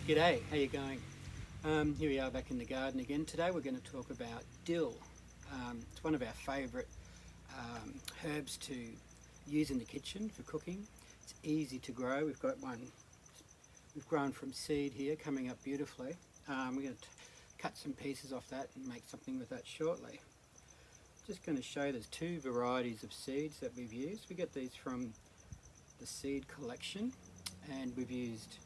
G'day, how you going? Here we are back in the garden again. Today we're going to talk about dill. It's one of our favourite herbs to use in the kitchen for cooking. It's easy to grow. We've got one we've grown from seed here, coming up beautifully. We're going to cut some pieces off that and make something with that shortly. Just going to show there's two varieties of seeds that we've used. We get these from the seed collection, and we've used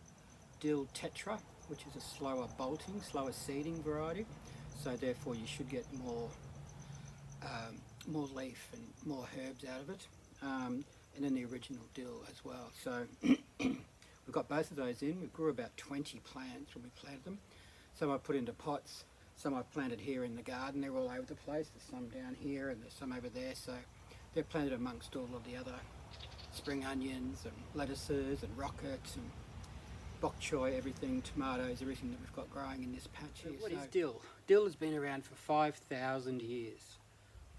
Dill Tetra, which is a slower bolting, slower seeding variety, so therefore you should get more leaf and more herbs out of it, and then the original dill as well. So we've got both of those in. We grew about 20 plants when we planted them. Some I put into pots, some I've planted here in the garden. They're all over the place. There's some down here and there's some over there, so they're planted amongst all of the other spring onions and lettuces and rockets and bok choy, everything, tomatoes, everything that we've got growing in this patch here. What is dill? Dill has been around for 5,000 years.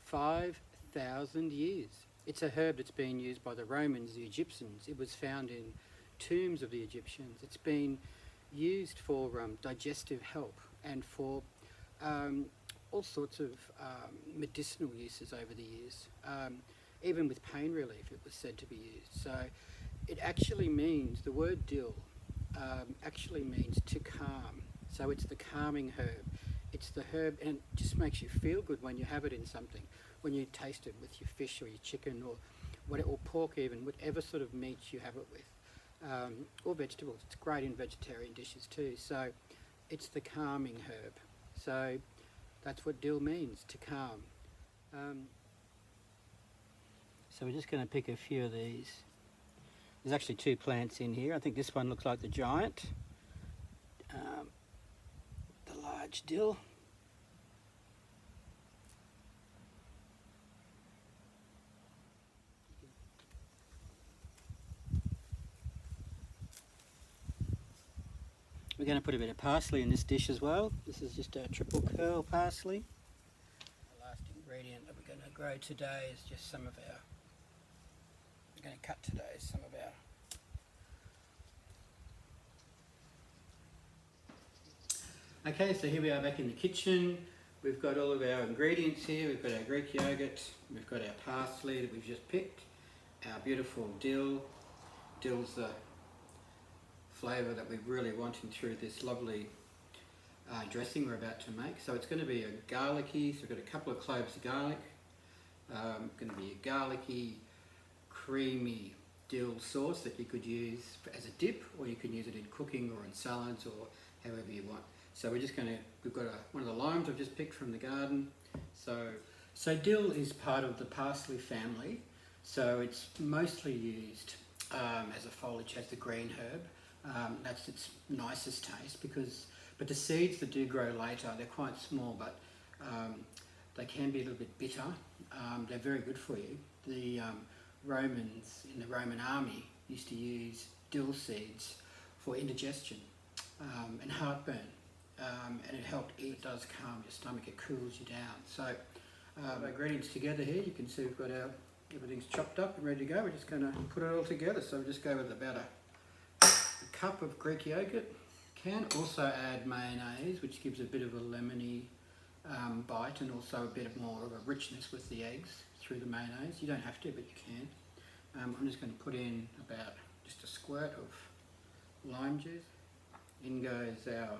5,000 years. It's a herb that's been used by the Romans, the Egyptians. It was found in tombs of the Egyptians. It's been used for digestive help and for all sorts of medicinal uses over the years. Even with pain relief, it was said to be used. So it actually means, the word dill actually means to calm. So it's the calming herb. It's the herb, and it just makes you feel good when you have it in something. When you taste it with your fish or your chicken or pork even, whatever sort of meat you have it with, or vegetables. It's great in vegetarian dishes too. So it's the calming herb. So that's what dill means, to calm. So we're just going to pick a few of these. There's actually two plants in here. I think this one looks like the giant, the large dill. We're going to put a bit of parsley in this dish as well. This is just a triple curl parsley. The last ingredient that we're going to grow today is just some of our, we're going to cut today some of our Okay, so here we are back in the kitchen. We've got all of our ingredients here. We've got our Greek yogurt, we've got our parsley that we've just picked, our beautiful dill. Dill's the flavour that we're really wanting through this lovely dressing we're about to make. So it's going to be a garlicky, so we've got a couple of cloves of garlic. Going to be a garlicky, creamy dill sauce that you could use as a dip, or you can use it in cooking or in salads or however you want. So we're just going to, we've got one of the limes I've just picked from the garden. So dill is part of the parsley family. So it's mostly used as a foliage, as the green herb. That's its nicest taste but the seeds that do grow later, they're quite small, but they can be a little bit bitter. They're very good for you. The Romans in the Roman army used to use dill seeds for indigestion and heartburn. And it helped eat. It does calm your stomach, it cools you down. So our ingredients together here, you can see we've got everything's chopped up and ready to go. We're just going to put it all together. So we'll just go with about a cup of Greek yogurt. Can also add mayonnaise, which gives a bit of a lemony bite, and also a bit more of a richness with the eggs through the mayonnaise. You don't have to, but you can. I'm just going to put in about just a squirt of lime juice. In goes our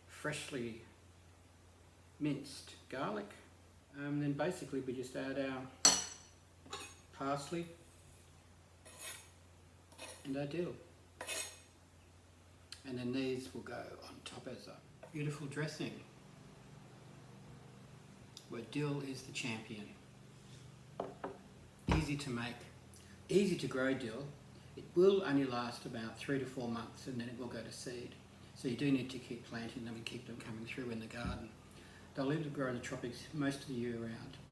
freshly minced garlic. Then basically we just add our parsley and our dill. And then these will go on top as a beautiful dressing, where dill is the champion. Easy to make, easy to grow dill. It will only last about 3 to 4 months, and then it will go to seed. So you do need to keep planting them and keep them coming through in the garden. They'll live to grow in the tropics most of the year round.